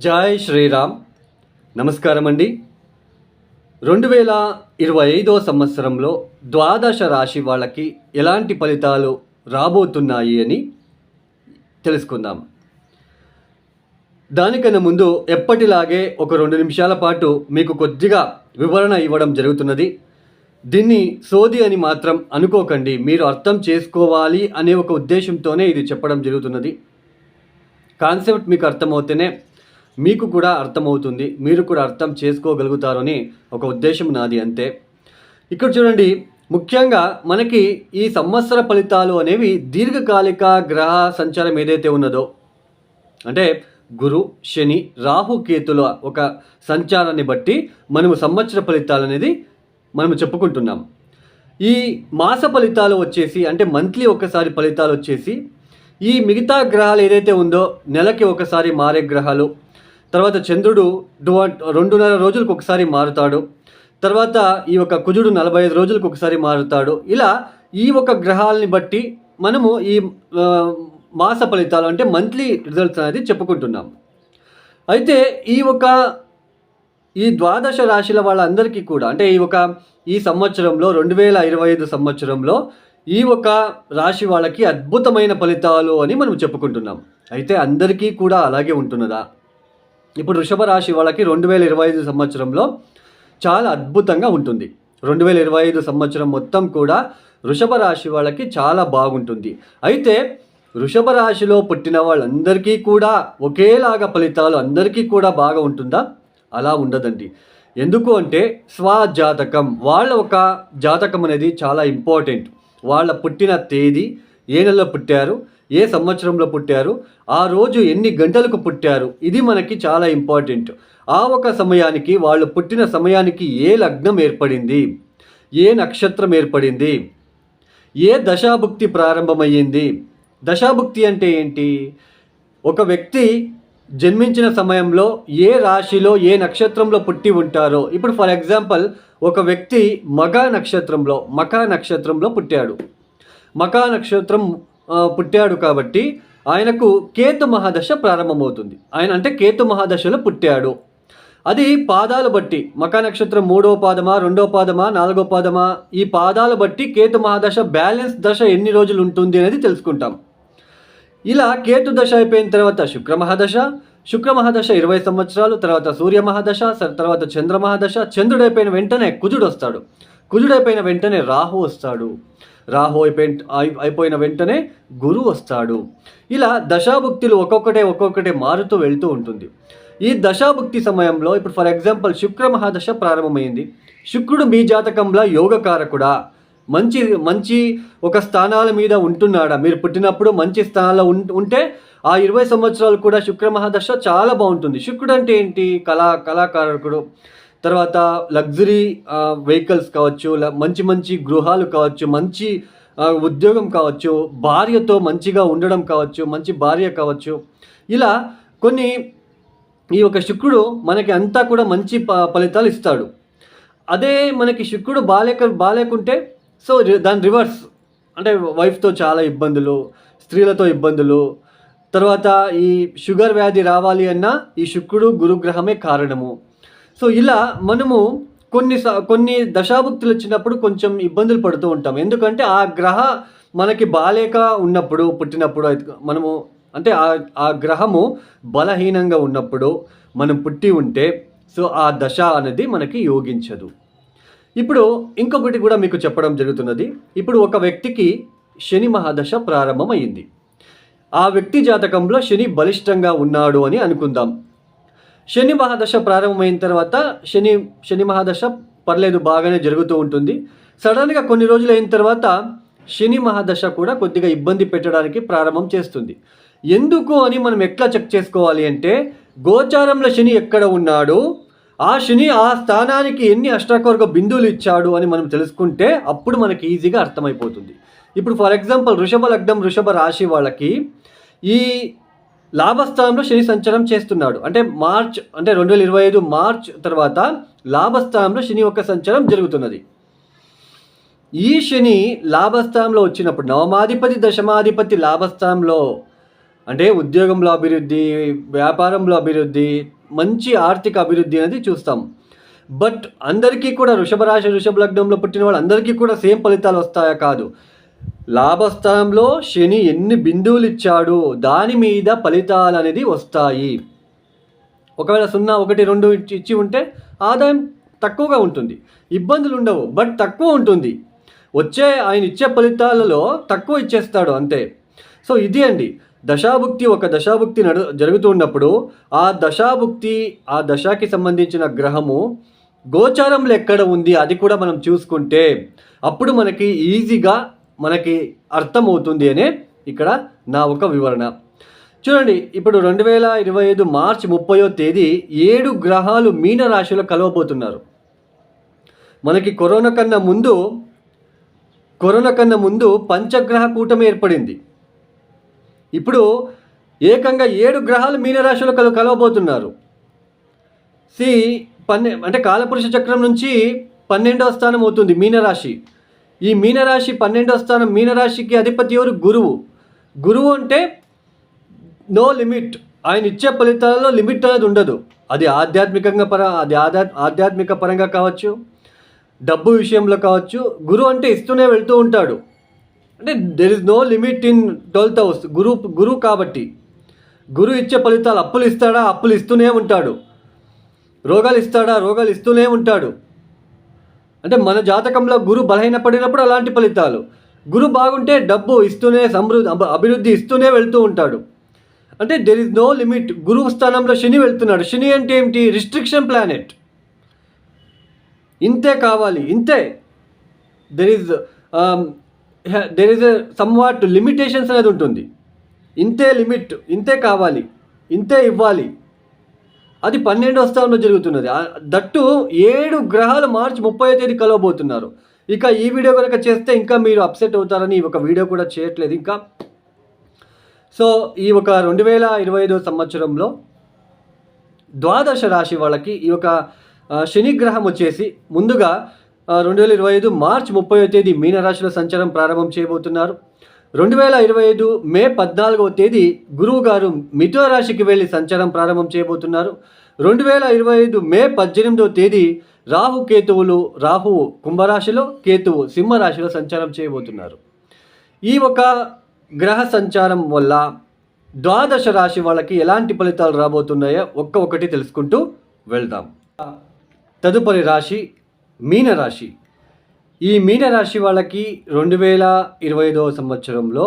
జై శ్రీరామ్. నమస్కారం అండి. 2025 సంవత్సరంలో ద్వాదశ రాశి వాళ్ళకి ఎలాంటి ఫలితాలు రాబోతున్నాయి అని తెలుసుకుందాం. దానికన్నా ముందు ఎప్పటిలాగే ఒక 2 నిమిషాల పాటు మీకు కొద్దిగా వివరణ ఇవ్వడం జరుగుతున్నది. దీన్ని సోది అని మాత్రం అనుకోకండి. మీరు అర్థం చేసుకోవాలి అనే ఒక ఉద్దేశంతోనే ఇది చెప్పడం జరుగుతున్నది. కాన్సెప్ట్ మీకు అర్థమవుతేనే మీకు కూడా అర్థమవుతుంది, మీరు కూడా అర్థం చేసుకోగలుగుతారని ఒక ఉద్దేశం నాది, అంతే. ఇక్కడ చూడండి, ముఖ్యంగా మనకి ఈ సంవత్సర ఫలితాలు అనేవి దీర్ఘకాలిక గ్రహ సంచారం ఏదైతే ఉన్నదో, అంటే గురు, శని, రాహు, కేతుల ఒక సంచారాన్ని బట్టి మనము సంవత్సర ఫలితాలు అనేది మనము చెప్పుకుంటున్నాం. ఈ మాస ఫలితాలు వచ్చేసి, అంటే మంత్లీ ఒకసారి ఫలితాలు వచ్చేసి, ఈ మిగతా గ్రహాలు ఏదైతే ఉందో నెలకి ఒకసారి మారే గ్రహాలు, తర్వాత చంద్రుడు 2.5 రోజులకు ఒకసారి మారుతాడు, తర్వాత ఈ యొక్క కుజుడు 45 రోజులకు ఒకసారి మారుతాడు. ఇలా ఈ ఒక గ్రహాలని బట్టి మనము ఈ మాస ఫలితాలు అంటే మంత్లీ రిజల్ట్స్ అనేది చెప్పుకుంటున్నాం. అయితే ఈ ద్వాదశ రాశుల వాళ్ళందరికీ కూడా, అంటే ఈ సంవత్సరంలో 2025 సంవత్సరంలో ఈ ఒక రాశి వాళ్ళకి అద్భుతమైన ఫలితాలు అని మనం చెప్పుకుంటున్నాం. అయితే అందరికీ కూడా అలాగే ఉంటున్నదా? ఇప్పుడు వృషభ రాశి వాళ్ళకి 2025 సంవత్సరంలో చాలా అద్భుతంగా ఉంటుంది. 2025 సంవత్సరం మొత్తం కూడా వృషభ రాశి వాళ్ళకి చాలా బాగుంటుంది. అయితే వృషభ రాశిలో పుట్టిన వాళ్ళందరికీ కూడా ఒకేలాగా ఫలితాలు అందరికీ కూడా బాగా ఉంటుందా? అలా ఉండదండి. ఎందుకు అంటే స్వజాతకం, వాళ్ళ ఒక జాతకం అనేది చాలా ఇంపార్టెంట్. వాళ్ళ పుట్టిన తేదీ, ఏ నెలలో పుట్టారు, ఏ సంవత్సరంలో పుట్టారు, ఆ రోజు ఎన్ని గంటలకు పుట్టారు, ఇది మనకి చాలా ఇంపార్టెంట్. ఆ ఒక సమయానికి, వాళ్ళు పుట్టిన సమయానికి ఏ లగ్నం ఏర్పడింది, ఏ నక్షత్రం ఏర్పడింది, ఏ దశాభుక్తి ప్రారంభమయ్యింది. దశాభుక్తి అంటే ఏంటి? ఒక వ్యక్తి జన్మించిన సమయంలో ఏ రాశిలో ఏ నక్షత్రంలో పుట్టి ఉంటారో, ఇప్పుడు ఫర్ ఎగ్జాంపుల్ ఒక వ్యక్తి మఖా నక్షత్రంలో పుట్టాడు. మఖా నక్షత్రం పుట్టాడు కాబట్టి ఆయనకు కేతు మహాదశ ప్రారంభమవుతుంది. అంటే కేతు మహాదశలో పుట్టాడు. అది పాదాలు బట్టి, మఖా నక్షత్రం 3వ పాదమా, 2వ పాదమా, 4వ పాదమా, ఈ పాదాలు బట్టి కేతు మహాదశ బ్యాలెన్స్ దశ ఎన్ని రోజులు ఉంటుంది అనేది తెలుసుకుంటాం. ఇలా కేతు దశ అయిపోయిన తర్వాత శుక్ర మహాదశ 20 సంవత్సరాలు, తర్వాత సూర్య మహాదశ, తర్వాత చంద్ర మహాదశ. చంద్రుడు అయిపోయిన వెంటనే కుజుడు వస్తాడు. కుజుడు అయిపోయిన వెంటనే రాహు వస్తాడు. రాహు అయిపోయిన వెంటనే గురువు వస్తాడు. ఇలా దశాభుక్తులు ఒక్కొక్కటే మారుతూ వెళ్తూ ఉంటుంది. ఈ దశాభుక్తి సమయంలో ఇప్పుడు ఫర్ ఎగ్జాంపుల్ శుక్ర మహాదశ ప్రారంభమైంది. శుక్రుడు మీ జాతకంలో యోగకారకుడా? మంచి ఒక స్థానాల మీద ఉంటున్నాడా? మీరు పుట్టినప్పుడు మంచి స్థానాల్లో ఉంటే ఆ 20 సంవత్సరాలు కూడా శుక్ర మహాదశ చాలా బాగుంటుంది. శుక్రుడు అంటే ఏంటి? కళాకారకుడు. తర్వాత లగ్జరీ వెహికల్స్ కావచ్చు, మంచి గృహాలు కావచ్చు, మంచి ఉద్యోగం కావచ్చు, భార్యతో మంచిగా ఉండడం కావచ్చు, మంచి భార్య కావచ్చు. ఇలా కొన్ని ఈ యొక్క శుక్రుడు మనకి అంతా కూడా మంచి ఫలితాలు ఇస్తాడు. అదే మనకి శుక్రుడు బాలేకుంటే సో దాని రివర్స్, అంటే వైఫ్తో చాలా ఇబ్బందులు, స్త్రీలతో ఇబ్బందులు, తర్వాత ఈ షుగర్ వ్యాధి రావాలి అన్నా ఈ శుక్రుడు గురుగ్రహమే కారణము. సో ఇలా మనము కొన్ని దశాభుక్తులు వచ్చినప్పుడు కొంచెం ఇబ్బందులు పడుతూ ఉంటాం. ఎందుకంటే ఆ గ్రహ మనకి బాలేక ఉన్నప్పుడు, పుట్టినప్పుడు మనము, అంటే ఆ గ్రహము బలహీనంగా ఉన్నప్పుడు మనం పుట్టి ఉంటే సో ఆ దశ అనేది మనకి యోగించదు. ఇప్పుడు ఇంకొకటి కూడా మీకు చెప్పడం జరుగుతున్నది. ఇప్పుడు ఒక వ్యక్తికి శని మహాదశ ప్రారంభమైంది. ఆ వ్యక్తి జాతకంలో శని బలిష్టంగా ఉన్నాడు అని అనుకుందాం. శని మహాదశ ప్రారంభమైన తర్వాత శని మహాదశ పర్లేదు, బాగానే జరుగుతూ ఉంటుంది. సడన్గా కొన్ని రోజులు అయిన తర్వాత శని మహాదశ కూడా కొద్దిగా ఇబ్బంది పెట్టడానికి ప్రారంభం చేస్తుంది. ఎందుకు అని మనం ఎట్లా చెక్ చేసుకోవాలి అంటే, గోచారంలో శని ఎక్కడ ఉన్నాడు, ఆ శని ఆ స్థానానికి ఎన్ని అష్టకవర్గ బిందువులు ఇచ్చాడు అని మనం తెలుసుకుంటే అప్పుడు మనకి ఈజీగా అర్థమైపోతుంది. ఇప్పుడు ఫర్ ఎగ్జాంపుల్ వృషభ లగ్నం, వృషభ రాశి వాళ్ళకి ఈ లాభస్థానంలో శని సంచారం చేస్తున్నాడు. అంటే 2025 మార్చ్ తర్వాత లాభస్థానంలో శని యొక్క సంచారం జరుగుతున్నది. ఈ శని లాభస్థానంలో వచ్చినప్పుడు, నవమాధిపతి దశమాధిపతి లాభస్థానంలో అంటే ఉద్యోగంలో అభివృద్ధి, వ్యాపారంలో అభివృద్ధి, మంచి ఆర్థిక అభివృద్ధి అనేది చూస్తాం. బట్ అందరికీ కూడా వృషభ రాశి, వృషభ లగ్నంలో పుట్టిన వాళ్ళందరికీ కూడా సేమ్ ఫలితాలు వస్తాయా? కాదు. లాభస్థానంలో శని ఎన్ని బిందువులు ఇచ్చాడు దాని మీద ఫలితాలు అనేది వస్తాయి. ఒకవేళ 0, 1, 2 ఇచ్చి ఉంటే ఆదాయం తక్కువగా ఉంటుంది, ఇబ్బందులు ఉండవు, బట్ తక్కువ ఉంటుంది. ఆయన ఇచ్చే ఫలితాలలో తక్కువ ఇచ్చేస్తాడు అంతే. సో ఇది అండి దశాభుక్తి. ఒక దశాభుక్తి జరుగుతున్నప్పుడు ఆ దశాభుక్తి, ఆ దశకి సంబంధించిన గ్రహము గోచారంలో ఎక్కడ ఉంది అది కూడా మనం చూసుకుంటే అప్పుడు మనకి ఈజీగా మనకి అర్థమవుతుంది అనే ఇక్కడ నా ఒక వివరణ. చూడండి, ఇప్పుడు 2025 మార్చి 30వ తేదీ 7 గ్రహాలు మీనరాశిలో కలవబోతున్నారు. మనకి కరోనా కన్నా ముందు పంచగ్రహ కూటమి ఏర్పడింది. ఇప్పుడు ఏకంగా 7 గ్రహాలు మీనరాశిలో కలవబోతున్నారు. అంటే కాలపురుష చక్రం నుంచి 12వ స్థానం అవుతుంది మీనరాశి. ఈ మీనరాశి 12వ స్థానం. మీనరాశికి అధిపతి ఎవరు? గురువు అంటే నో లిమిట్. ఆయన ఇచ్చే ఫలితాలలో లిమిట్ అనేది ఉండదు. అది ఆధ్యాత్మిక పరంగా కావచ్చు, డబ్బు విషయంలో కావచ్చు. గురువు అంటే ఇస్తూనే వెళ్తూ ఉంటాడు. అంటే there is no limit in 12th house. గురువు కాబట్టి గురువు ఇచ్చే ఫలితాలు. అప్పులు ఇస్తాడా? అప్పులు ఇస్తూనే ఉంటాడు. రోగాలు ఇస్తాడా? రోగాలు ఇస్తూనే ఉంటాడు. అంటే మన జాతకంలో గురువు బలహీనపడినప్పుడు అలాంటి ఫలితాలు. గురువు బాగుంటే డబ్బు ఇస్తూనే, అభివృద్ధి ఇస్తూనే వెళ్తూ ఉంటాడు. అంటే దెర్ ఇస్ నో లిమిట్. గురువు స్థానంలో శని వెళ్తున్నాడు. శని అంటే ఏమిటి? Restriction planet. ఇంతే కావాలి, ఇంతే. There is some what limitations అనేది ఉంటుంది. ఇంతే లిమిట్, ఇంతే కావాలి, ఇంతే ఇవ్వాలి. అది 12వ స్థానంలో జరుగుతున్నది. దట్టు 7 గ్రహాలు మార్చి 30వ తేదీ కలవబోతున్నారు. ఇక ఈ వీడియో కనుక చేస్తే ఇంకా మీరు అప్సెట్ అవుతారని ఒక వీడియో కూడా చేయట్లేదు ఇంకా. సో ఈ ఒక 2025 సంవత్సరంలో ద్వాదశ రాశి వాళ్ళకి ఈ ఒక శని గ్రహం వచ్చేసి ముందుగా 2025 మార్చి 30వ తేదీ మీనరాశిలో సంచారం ప్రారంభం చేయబోతున్నారు. 2025 మే 14వ తేదీ గురువు గారు మిథున రాశికి వెళ్ళి సంచారం ప్రారంభం చేయబోతున్నారు. 2025 మే 18వ తేదీ రాహువు కుంభరాశిలో, కేతువు సింహరాశిలో సంచారం చేయబోతున్నారు. ఈ ఒక గ్రహ సంచారం వల్ల ద్వాదశ రాశి వాళ్ళకి ఎలాంటి ఫలితాలు రాబోతున్నాయో ఒక్కొక్కటి తెలుసుకుంటూ వెళ్దాం. తదుపరి రాశి మీనరాశి. ఈ మీనరాశి వాళ్ళకి 2025వ సంవత్సరంలో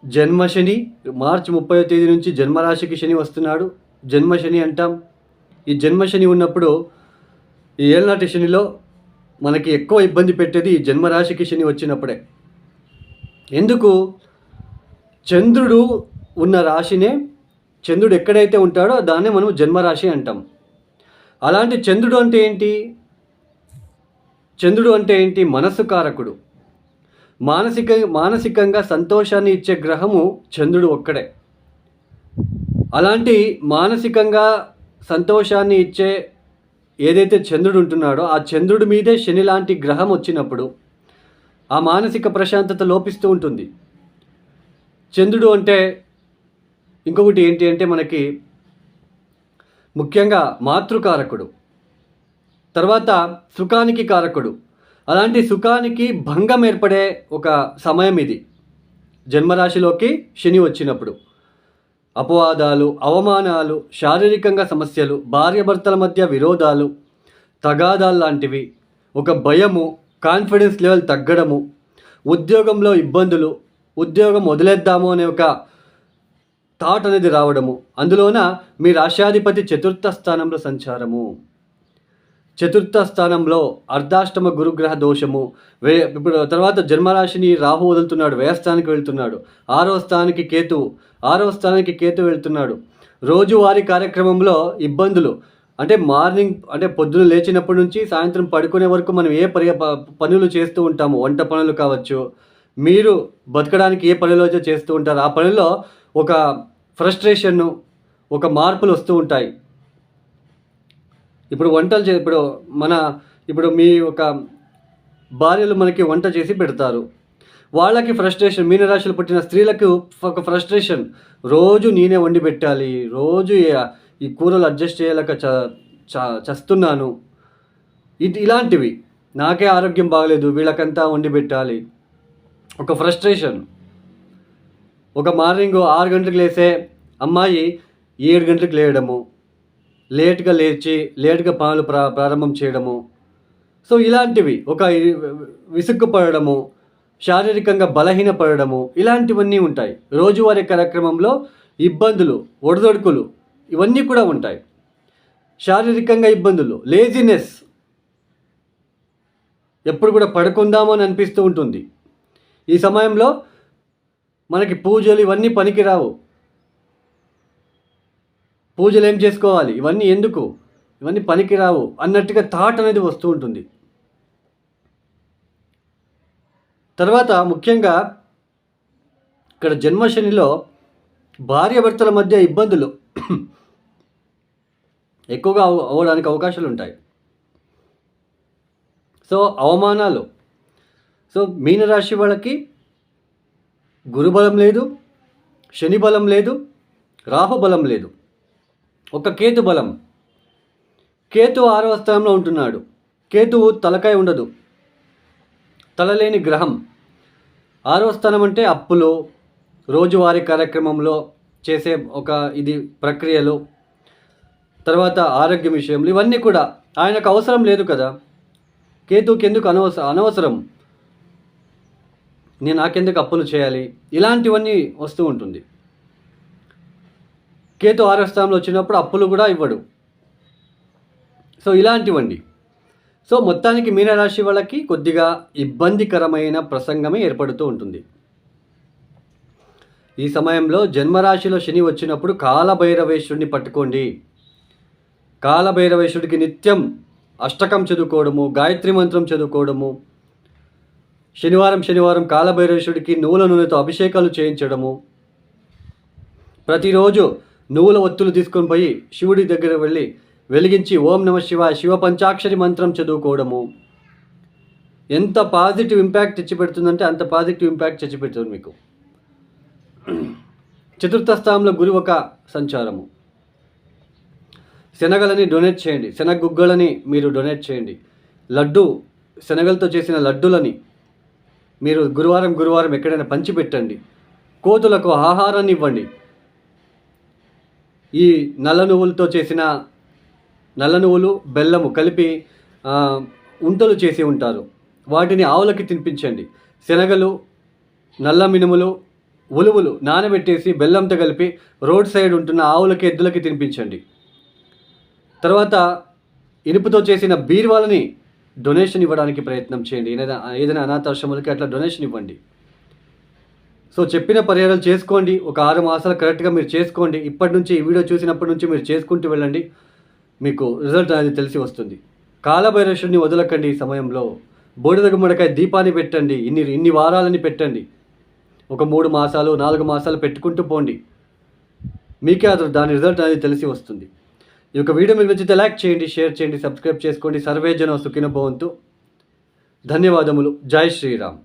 జన్మశని మార్చి 30వ తేదీ నుంచి జన్మరాశికి శని వస్తున్నాడు. జన్మశని అంటాం. ఈ జన్మశని ఉన్నప్పుడు ఈ ఏళ్ళనాటి శనిలో మనకి ఎక్కువ ఇబ్బంది పెట్టేది ఈ జన్మరాశికి శని వచ్చినప్పుడే. ఎందుకు? చంద్రుడు ఉన్న రాశినే, చంద్రుడు ఎక్కడైతే ఉంటాడో దాన్నే మనం జన్మరాశి అంటాం. అలాంటి చంద్రుడు అంటే ఏంటి? మనస్సు కారకుడు. మానసికంగా సంతోషాన్ని ఇచ్చే గ్రహము చంద్రుడు ఒక్కడే. అలాంటి మానసికంగా సంతోషాన్ని ఇచ్చే ఏదైతే చంద్రుడు ఉంటున్నాడో ఆ చంద్రుడి మీదే శని లాంటి గ్రహం వచ్చినప్పుడు ఆ మానసిక ప్రశాంతత లోపిస్తూ ఉంటుంది. చంద్రుడు అంటే ఇంకొకటి ఏంటి అంటే మనకి ముఖ్యంగా మాతృకారకుడు, తర్వాత సుఖానికి కారకుడు. అలాంటి సుఖానికి భంగం ఏర్పడే ఒక సమయం ఇది జన్మరాశిలోకి శని వచ్చినప్పుడు. అపవాదాలు, అవమానాలు, శారీరకంగా సమస్యలు, భార్యాభర్తల మధ్య విరోధాలు, తగాదాలు లాంటివి, ఒక భయము, కాన్ఫిడెన్స్ లెవెల్ తగ్గడము, ఉద్యోగంలో ఇబ్బందులు, ఉద్యోగం వదిలేద్దాము అనే ఒక థాట్ అనేది రావడము. అందులోన మీ రాశ్యాధిపతి 4వ స్థానంలో సంచారము. 4వ స్థానంలో అర్ధాష్టమ గురుగ్రహ దోషము. ఇప్పుడు తర్వాత జన్మరాశిని రాహు వదులుతున్నాడు, వ్యయస్థానానికి వెళ్తున్నాడు. 6వ స్థానానికి కేతు వెళ్తున్నాడు. రోజువారీ కార్యక్రమంలో ఇబ్బందులు. అంటే పొద్దున లేచినప్పటి నుంచి సాయంత్రం పడుకునే వరకు మనం ఏ పనులు చేస్తూ ఉంటాము. వంట పనులు కావచ్చు, మీరు బతకడానికి ఏ పనులు అయితే చేస్తూ ఉంటారో ఆ పనుల్లో ఒక ఫ్రస్ట్రేషన్ను, ఒక మార్పులు వస్తూ ఉంటాయి. ఇప్పుడు మీ ఒక భార్యలు మనకి వంట చేసి పెడతారు. వాళ్ళకి ఫ్రస్ట్రేషన్, మీనరాశిలో పుట్టిన స్త్రీలకు ఒక ఫ్రస్ట్రేషన్, రోజు నేనే వండి పెట్టాలి, రోజు ఈ కూరలు అడ్జస్ట్ చేయలేక చస్తున్నాను, ఇలాంటివి, నాకే ఆరోగ్యం బాగలేదు, వీళ్ళకంతా వండి పెట్టాలి, ఒక ఫ్రస్ట్రేషన్. ఒక మార్నింగ్ 6 గంటలకు లేసే అమ్మాయి 7 గంటలకు లేయడము, లేట్గా లేచి లేట్గా పనులు ప్రారంభం చేయడము. సో ఇలాంటివి, ఒక విసుక్కుపడము, శారీరకంగా బలహీనపడము, ఇలాంటివన్నీ ఉంటాయి. రోజువారీ కార్యక్రమంలో ఇబ్బందులు, ఒడిదొడుకులు, ఇవన్నీ కూడా ఉంటాయి. శారీరకంగా ఇబ్బందులు, లేజినెస్, ఎప్పుడు కూడా పడుకుందామని అనిపిస్తూ ఉంటుంది. ఈ సమయంలో మనకి పూజలు ఇవన్నీ పనికిరావు. పూజలు ఏం చేసుకోవాలి, ఇవన్నీ ఎందుకు, ఇవన్నీ పనికిరావు అన్నట్టుగా థాట్ అనేది వస్తూ ఉంటుంది. తర్వాత ముఖ్యంగా ఇక్కడ జన్మశనిలో భార్యాభర్తల మధ్య ఇబ్బందులు ఎక్కువగా అవ్వడానికి అవకాశాలు ఉంటాయి. సో అవమానాలు. సో మీనరాశి వాళ్ళకి గురుబలం లేదు, శని బలం లేదు, రాహు బలం లేదు, ఒక కేతు బలం. కేతు 6వ స్థానంలో ఉంటున్నాడు. కేతువు తలకాయ ఉండదు, తలలేని గ్రహం. 6వ స్థానం అంటే అప్పులు, రోజువారీ కార్యక్రమంలో చేసే ఒక ప్రక్రియలు, తర్వాత ఆరోగ్యం విషయంలో, ఇవన్నీ కూడా ఆయనకు అవసరం లేదు కదా. కేతువుకి ఎందుకు అనవసరం, నాకెందుకు అప్పులు చేయాలి, ఇలాంటివన్నీ వస్తూ ఉంటుంది. కేతు 6వ స్థానంలో వచ్చినప్పుడు అప్పులు కూడా ఇవ్వడు. సో ఇలాంటివండి. సో మొత్తానికి మీనరాశి వాళ్ళకి కొద్దిగా ఇబ్బందికరమైన ప్రసంగమే ఏర్పడుతూ ఉంటుంది. ఈ సమయంలో జన్మరాశిలో శని వచ్చినప్పుడు కాలభైరవేశ్వరుడిని పట్టుకోండి. కాలభైరవేశ్వరుడికి నిత్యం అష్టకం చదువుకోవడము, గాయత్రి మంత్రం చదువుకోవడము, శనివారం కాలభైరవేశ్వరుడికి నువ్వుల నూనెతో అభిషేకాలు చేయించడము, ప్రతిరోజు నువ్వుల ఒత్తులు తీసుకొని పోయి శివుడి దగ్గర వెళ్ళి వెలిగించి ఓం నమ శివాయ శివ పంచాక్షరి మంత్రం చదువుకోవడము ఎంత పాజిటివ్ ఇంపాక్ట్ తెచ్చిపెడుతుందంటే అంత పాజిటివ్ ఇంపాక్ట్ తెచ్చిపెడుతుంది మీకు. చతుర్థ స్థానంలో గురు ఒక సంచారము. శనగలని డొనేట్ చేయండి, శనగగుగ్గలని మీరు డొనేట్ చేయండి. లడ్డు, శనగలతో చేసిన లడ్డులని మీరు గురువారం ఎక్కడైనా పంచిపెట్టండి. కోతులకు ఆహారాన్ని ఇవ్వండి. ఈ నల్ల నువ్వులు బెల్లము కలిపి ఉంటలు చేసి ఉంటారు, వాటిని ఆవులకి తినిపించండి. శనగలు, నల్ల మినుములు, ఉలువులు నానబెట్టేసి బెల్లంతో కలిపి రోడ్ సైడ్ ఉంటున్న ఆవులకి, ఎద్దులకి తినిపించండి. తర్వాత ఇనుపుతో చేసిన బీరువాలని డొనేషన్ ఇవ్వడానికి ప్రయత్నం చేయండి. ఏదైనా అనాథాశ్రమాలకి అట్లా డొనేషన్ ఇవ్వండి. సో చెప్పిన పరిహారాలు చేసుకోండి. ఒక 6 మాసాలు కరెక్ట్గా మీరు చేసుకోండి. ఇప్పటి నుంచి, ఈ వీడియో చూసినప్పటి నుంచి మీరు చేసుకుంటూ వెళ్ళండి, మీకు రిజల్ట్ అనేది తెలిసి వస్తుంది. కాలభైరవుడిని వదలకండి. ఈ సమయంలో బూడిద గుమ్మడికాయ దీపాన్ని పెట్టండి. ఇన్ని వారాలని పెట్టండి. ఒక 3 మాసాలు 4 మాసాలు పెట్టుకుంటూ పోండి, మీకే దాని రిజల్ట్ అనేది తెలిసి వస్తుంది. ఈ యొక్క వీడియో మీకు నచ్చితే లైక్ చేయండి, షేర్ చేయండి, సబ్స్క్రైబ్ చేసుకోండి. సర్వే జన సుఖినో భవంతు. ధన్యవాదములు. జై శ్రీరామ్.